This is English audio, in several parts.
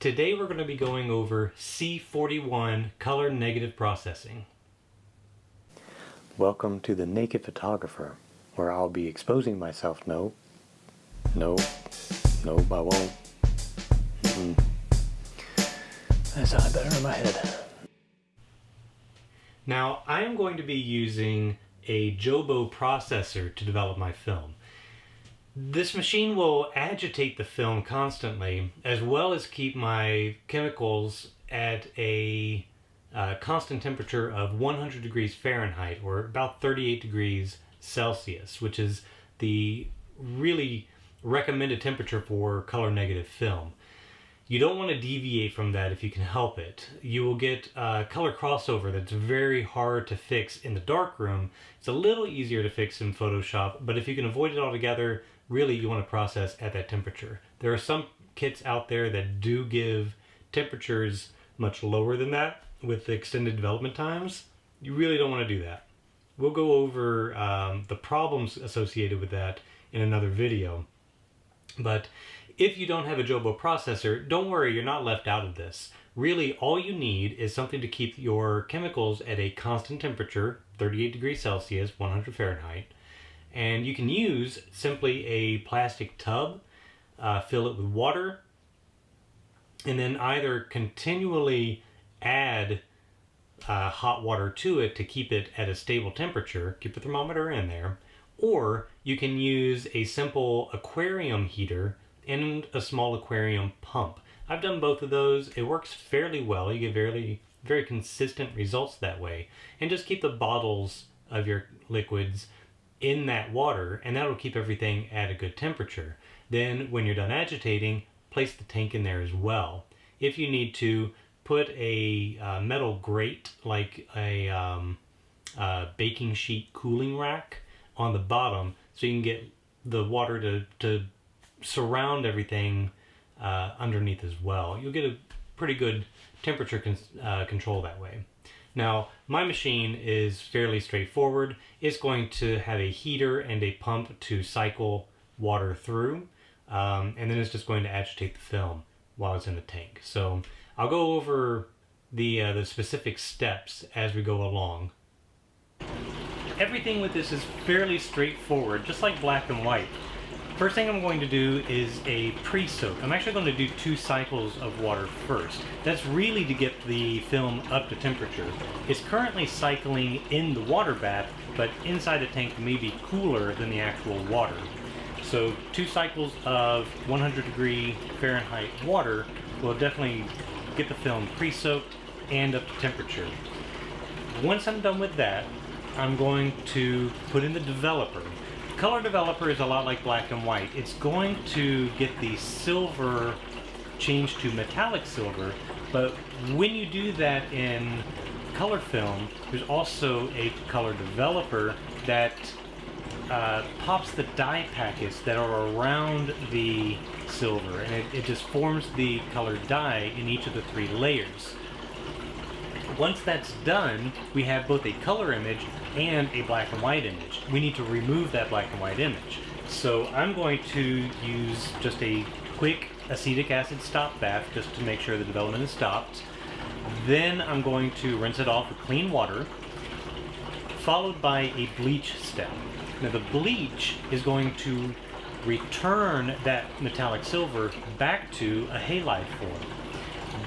Today we're going to be going over C41 color negative processing. Welcome to the Naked Photographer, where I'll be exposing myself. No, I won't. That sounded better in my head. Now I am going to be using a Jobo processor to develop my film. This machine will agitate the film constantly, as well as keep my chemicals at a constant temperature of 100 degrees Fahrenheit, or about 38 degrees Celsius, which is the really recommended temperature for color negative film. You don't want to deviate from that if you can help it. You will get color crossover that's very hard to fix in the darkroom. It's a little easier to fix in Photoshop, but if you can avoid it altogether, really you want to process at that temperature. There are some kits out there that do give temperatures much lower than that with extended development times. You really don't want to do that. We'll go over the problems associated with that in another video. But if you don't have a Jobo processor, don't worry, you're not left out of this. Really, all you need is something to keep your chemicals at a constant temperature, 38 degrees Celsius, 100 Fahrenheit. And you can use simply a plastic tub, fill it with water, and then either continually add hot water to it to keep it at a stable temperature, keep the thermometer in there, or you can use a simple aquarium heater and a small aquarium pump. I've done both of those. It works fairly well. You get very consistent results that way. And just keep the bottles of your liquids in that water, and that'll keep everything at a good temperature. Then when you're done agitating, place the tank in there as well. If you need to, put a metal grate, like a baking sheet cooling rack, on the bottom so you can get the water to surround everything underneath as well. You'll get a pretty good temperature control that way. Now, my machine is fairly straightforward. It's going to have a heater and a pump to cycle water through, and then it's just going to agitate the film while it's in the tank. So I'll go over the specific steps as we go along. Everything with this is fairly straightforward, just like black and white. First thing I'm going to do is a pre-soak. I'm actually going to do 2 cycles of water first. That's really to get the film up to temperature. It's currently cycling in the water bath, but inside the tank may be cooler than the actual water. So 2 cycles of 100 degree Fahrenheit water will definitely get the film pre-soaked and up to temperature. Once I'm done with that, I'm going to put in the developer. Color developer is a lot like black and white. It's going to get the silver changed to metallic silver, but when you do that in color film, there's also a color developer that pops the dye packets that are around the silver, and it just forms the colored dye in each of the 3 layers. Once that's done, we have both a color image and a black and white image. We need to remove that black and white image. So I'm going to use just a quick acetic acid stop bath just to make sure the development is stopped. Then I'm going to rinse it off with clean water, followed by a bleach step. Now the bleach is going to return that metallic silver back to a halide form.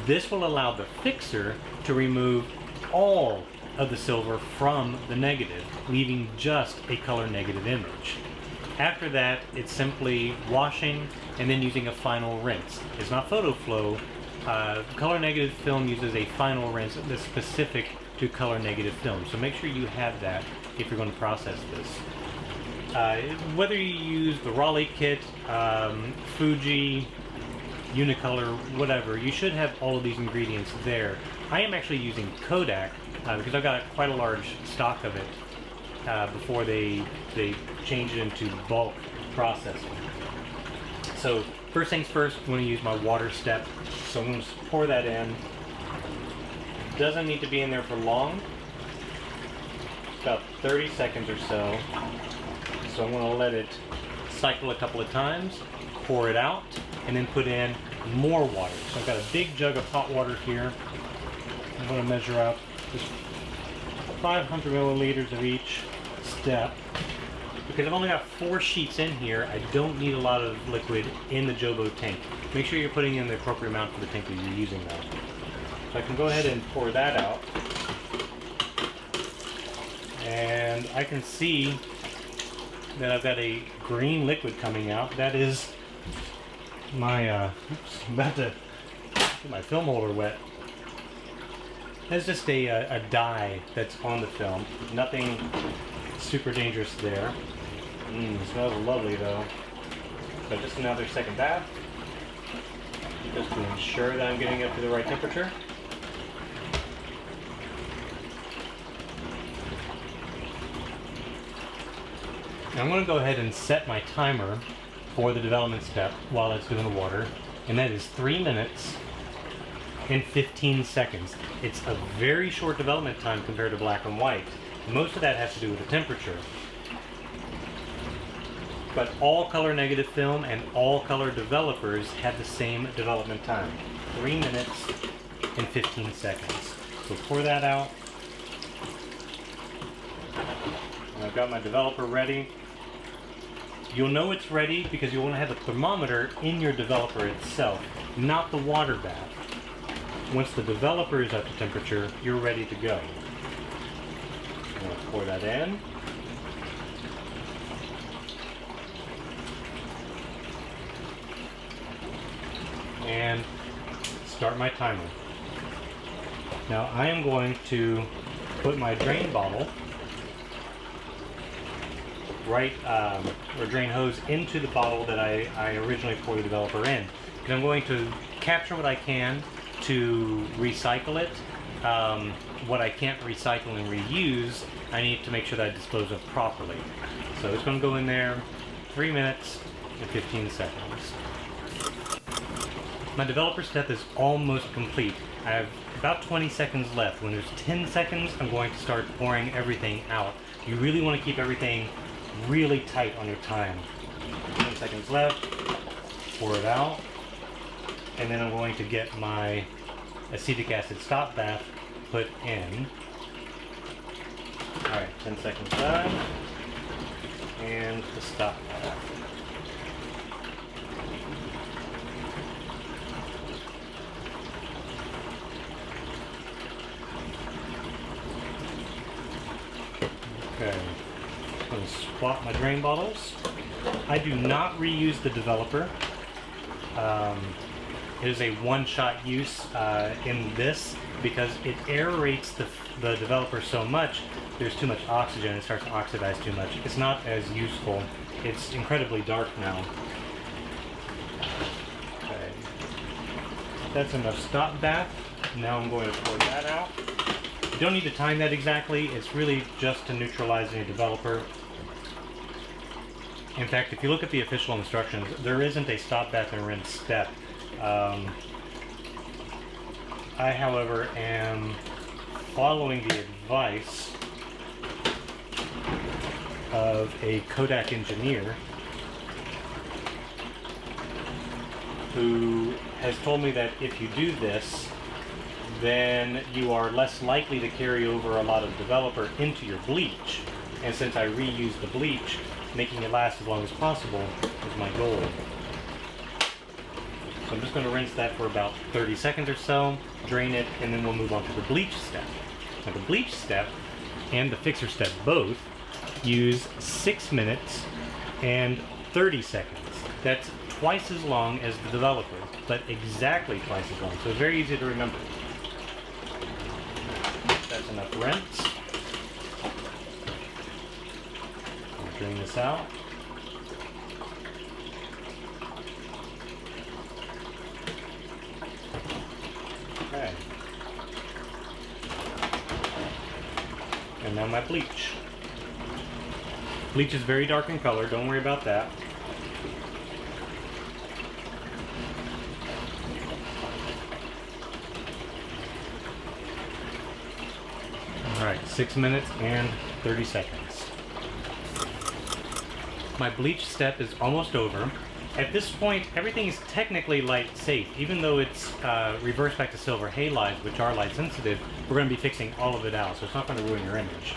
This will allow the fixer to remove all of the silver from the negative, leaving just a color negative image. After that, it's simply washing and then using a final rinse. It's not photo flow. Color negative film uses a final rinse that's specific to color negative film, so make sure you have that if you're going to process this. Whether you use the Raleigh kit, Fuji, Unicolor, whatever, you should have all of these ingredients there. I am actually using Kodak because I've got quite a large stock of it before they change it into bulk processing. So first things first, I'm going to use my water step. So I'm going to pour that in. Doesn't need to be in there for long, about 30 seconds or so. So I'm going to let it cycle a couple of times, pour it out, and then put in more water. So I've got a big jug of hot water here. I'm going to measure out just 500 milliliters of each step. Because I've only got 4 sheets in here, I don't need a lot of liquid in the Jobo tank. Make sure you're putting in the appropriate amount for the tank that you're using though. So I can go ahead and pour that out. And I can see that I've got a green liquid coming out. That is my, oops, I'm about to get my film holder wet. That's just a dye that's on the film. Nothing super dangerous there. It smells lovely though. So just another second bath. Just to ensure that I'm getting it to the right temperature. Now I'm going to go ahead and set my timer for the development step while it's doing the water. And that is 3 minutes and 15 seconds. It's a very short development time compared to black and white. Most of that has to do with the temperature. But all color negative film and all color developers have the same development time. 3 minutes and 15 seconds. So pour that out. And I've got my developer ready. You'll know it's ready because you'll want to have the thermometer in your developer itself, not the water bath. Once the developer is up to temperature, you're ready to go. I'm going to pour that in. And start my timer. Now I am going to put my drain bottle or drain hose into the bottle that I originally poured the developer in. And I'm going to capture what I can to recycle it. What I can't recycle and reuse, I need to make sure that I dispose of properly. So it's going to go in there 3 minutes and 15 seconds. My developer step is almost complete. I have about 20 seconds left. When there's 10 seconds, I'm going to start pouring everything out. You really want to keep everything really tight on your time. 10 seconds left, pour it out, and then I'm going to get my acetic acid stop bath put in. Alright, 10 seconds done, and the stop bath. Okay, I'm going to swap my drain bottles. I do not reuse the developer. It is a one-shot use in this because it aerates the developer so much, there's too much oxygen, it starts to oxidize too much. It's not as useful. It's incredibly dark now. Okay, that's enough stop bath. Now I'm going to pour that out. You don't need to time that exactly, it's really just to neutralize any developer. In fact, if you look at the official instructions, there isn't a stop bath and rinse step. I, however, am following the advice of a Kodak engineer who has told me that if you do this, then you are less likely to carry over a lot of developer into your bleach. And since I reuse the bleach, making it last as long as possible is my goal. So I'm just going to rinse that for about 30 seconds or so, drain it, and then we'll move on to the bleach step. Now the bleach step and the fixer step both use 6 minutes and 30 seconds. That's twice as long as the developer, but exactly twice as long, so it's very easy to remember. That's enough rinse. I'll drain this out. Okay. And now my bleach. Bleach is very dark in color, don't worry about that. Alright, 6 minutes and 30 seconds. My bleach step is almost over. At this point, everything is technically light safe. Even though it's reversed back to silver halides, which are light sensitive, we're going to be fixing all of it out, so it's not going to ruin your image.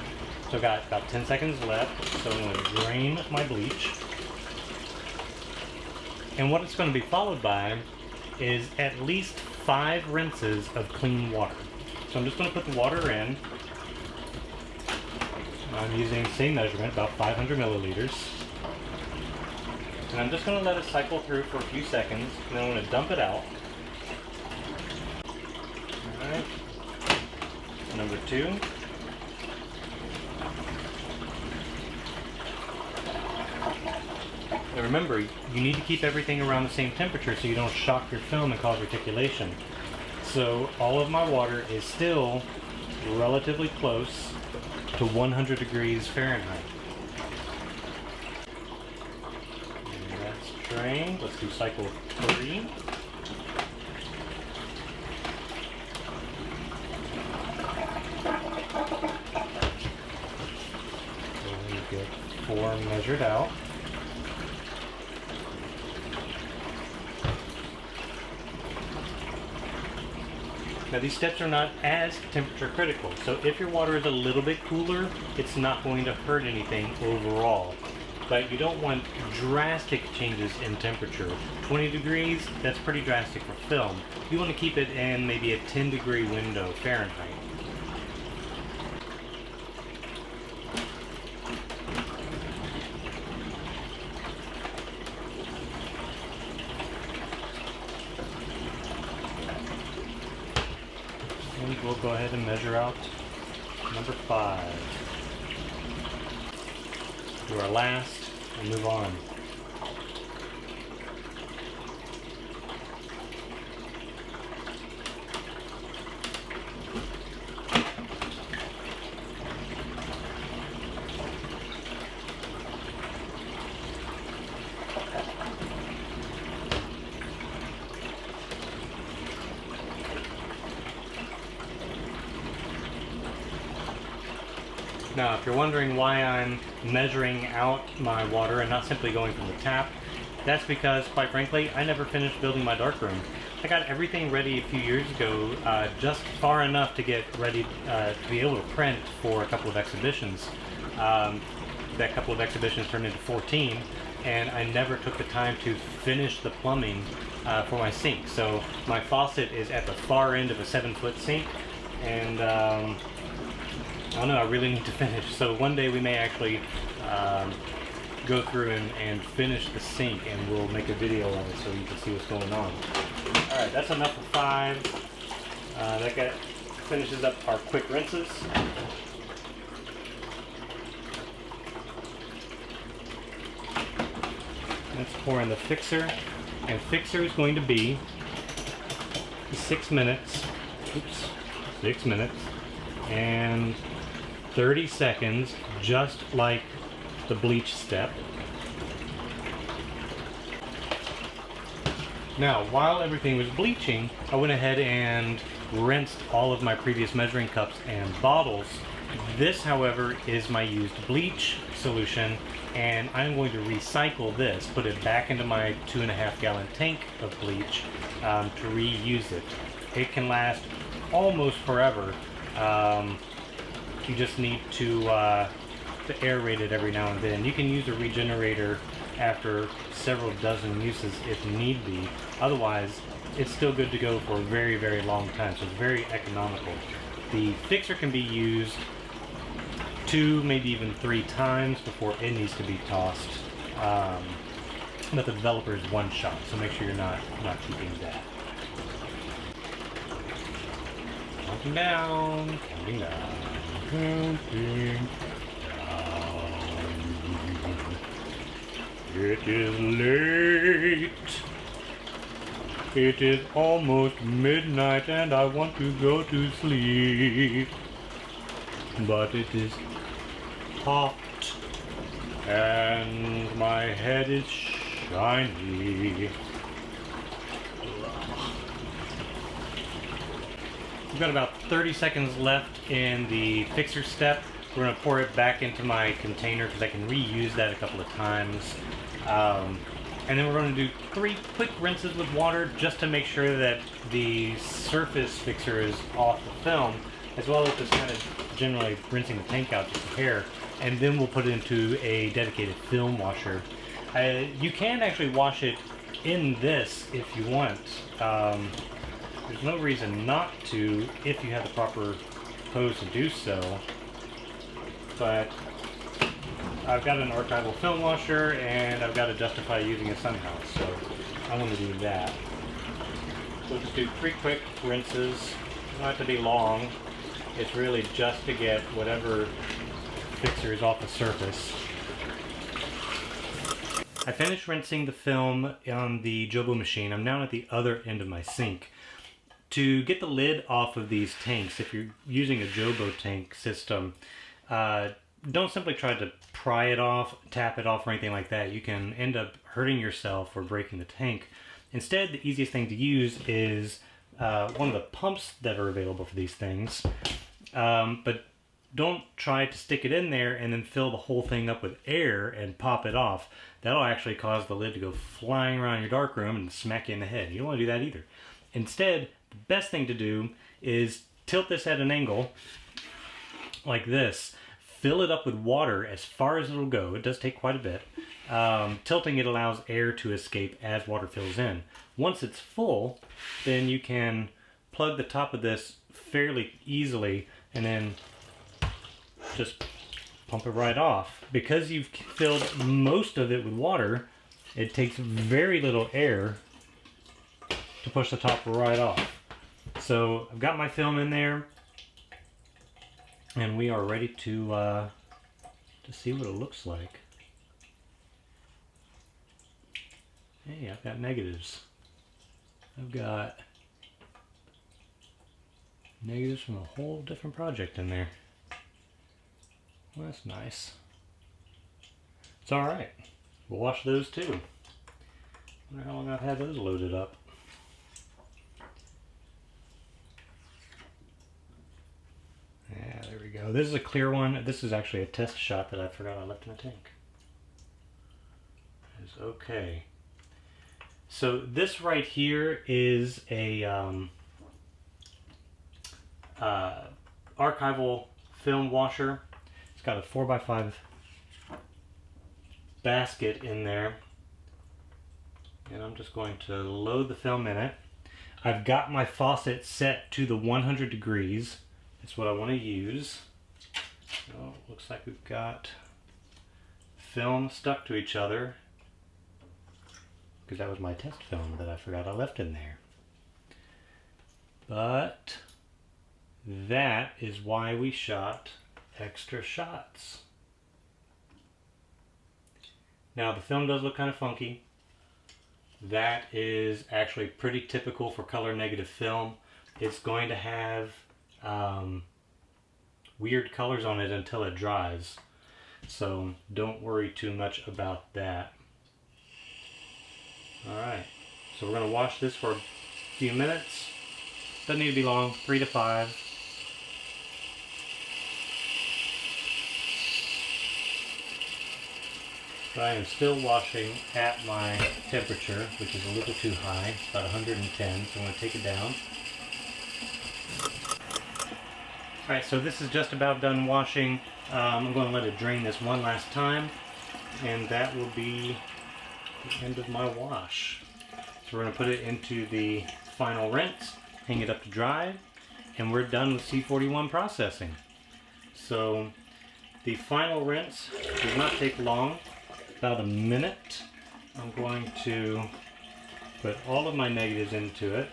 So I've got about 10 seconds left, so I'm going to drain my bleach. And what it's going to be followed by is at least 5 rinses of clean water. So I'm just going to put the water in. I'm using the same measurement, about 500 milliliters. And I'm just going to let it cycle through for a few seconds, and then I'm going to dump it out. Alright. Number 2. Now remember, you need to keep everything around the same temperature so you don't shock your film and cause reticulation. So all of my water is still relatively close to 100 degrees Fahrenheit. And that's drained. Let's do cycle 3. So we get 4 measured out. Now these steps are not as temperature critical, so if your water is a little bit cooler, it's not going to hurt anything overall. But you don't want drastic changes in temperature. 20 degrees, that's pretty drastic for film. You want to keep it in maybe a 10-degree window Fahrenheit. And we'll go ahead and measure out number 5. Do our last and move on. Now, if you're wondering why I'm measuring out my water and not simply going from the tap, that's because, quite frankly, I never finished building my darkroom. I got everything ready a few years ago, just far enough to get ready to be able to print for a couple of exhibitions. That couple of exhibitions turned into 14, and I never took the time to finish the plumbing for my sink. So my faucet is at the far end of a 7-foot sink, and I don't know, I really need to finish. So one day we may actually go through and finish the sink, and we'll make a video of it so you can see what's going on. Alright, that's enough for 5. That finishes up our quick rinses. Let's pour in the fixer. And fixer is going to be 6 minutes. Oops. 6 minutes. And 30 seconds, just like the bleach step. Now, while everything was bleaching, I went ahead and rinsed all of my previous measuring cups and bottles. This, however, is my used bleach solution, and I'm going to recycle this, put it back into my 2.5-gallon tank of bleach to reuse it. It can last almost forever. You just need to aerate it every now and then. You can use a regenerator after several dozen uses if need be. Otherwise, it's still good to go for a very, very long time, so it's very economical. The fixer can be used 2, maybe even 3 times before it needs to be tossed. But the developer is 1 shot, so make sure you're not keeping that. Counting down, counting down, counting down. It is late. It is almost midnight and I want to go to sleep. But it is hot and my head is shiny. We've got about 30 seconds left in the fixer step. We're going to pour it back into my container because I can reuse that a couple of times. And then we're going to do 3 quick rinses with water just to make sure that the surface fixer is off the film, as well as just kind of generally rinsing the tank out just a hair. And then we'll put it into a dedicated film washer. You can actually wash it in this if you want. There's no reason not to if you have the proper hose to do so. But I've got an archival film washer and I've got to justify using it somehow, so I want to do that. We'll just do 3 quick rinses. Don't have to be long. It's really just to get whatever fixer is off the surface. I finished rinsing the film on the Jobo machine. I'm now at the other end of my sink. To get the lid off of these tanks, if you're using a Jobo tank system, don't simply try to pry it off, tap it off, or anything like that. You can end up hurting yourself or breaking the tank. Instead, the easiest thing to use is one of the pumps that are available for these things. But don't try to stick it in there and then fill the whole thing up with air and pop it off. That'll actually cause the lid to go flying around your darkroom and smack you in the head. You don't want to do that either. Instead, the best thing to do is tilt this at an angle like this. Fill it up with water as far as it'll go. It does take quite a bit. Tilting it allows air to escape as water fills in. Once it's full, then you can plug the top of this fairly easily and then just pump it right off. Because you've filled most of it with water, it takes very little air to push the top right off. So I've got my film in there, and we are ready to see what it looks like. Hey, I've got negatives. I've got negatives from a whole different project in there. Well, that's nice. It's alright. We'll wash those too. I wonder how long I've had those loaded up. Yeah, there we go. This is a clear one. This is actually a test shot that I forgot I left in the tank. It's okay. So this right here is a archival film washer. It's got a 4x5 basket in there. And I'm just going to load the film in it. I've got my faucet set to the 100 degrees. That's what I want to use. So looks like we've got film stuck to each other, because that was my test film that I forgot I left in there. But that is why we shot extra shots. Now the film does look kind of funky. That is actually pretty typical for color negative film. It's going to have weird colors on it until it dries. So don't worry too much about that. Alright, so we're going to wash this for a few minutes. Doesn't need to be long, 3 to 5. But I am still washing at my temperature, which is a little too high. It's about 110, so I'm going to take it down. Alright, so this is just about done washing. I'm going to let it drain this one last time, and that will be the end of my wash. So we're going to put it into the final rinse, hang it up to dry, and we're done with C41 processing. So the final rinse does not take long, about a minute. I'm going to put all of my negatives into it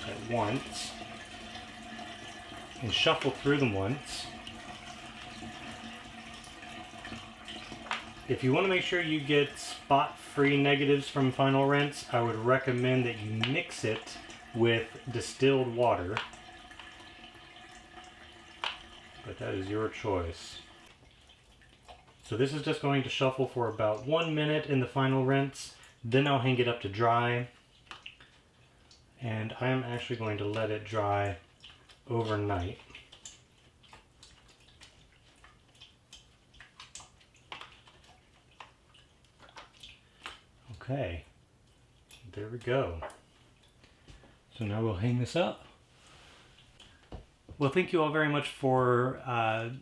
at once and shuffle through them once. If you want to make sure you get spot-free negatives from final rinse, I would recommend that you mix it with distilled water. But that is your choice. So this is just going to shuffle for about 1 minute in the final rinse. Then I'll hang it up to dry. And I am actually going to let it dry overnight. Okay, there we go. So now we'll hang this up. Well, thank you all very much for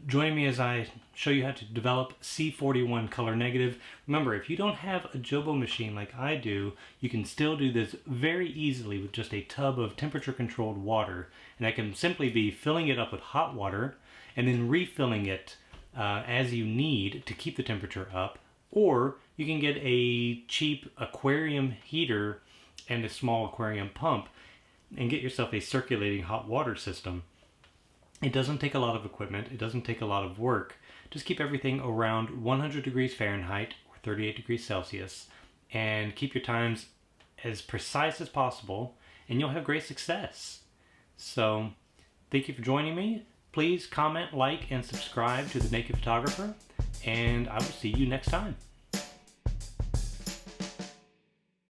joining me as I show you how to develop C41 color negative. Remember, if you don't have a Jobo machine like I do, you can still do this very easily with just a tub of temperature controlled water. And that can simply be filling it up with hot water and then refilling it as you need to keep the temperature up. Or you can get a cheap aquarium heater and a small aquarium pump and get yourself a circulating hot water system. It doesn't take a lot of equipment, it doesn't take a lot of work. Just keep everything around 100 degrees Fahrenheit or 38 degrees Celsius and keep your times as precise as possible and you'll have great success. So, thank you for joining me. Please comment, like, and subscribe to The Naked Photographer, and I will see you next time.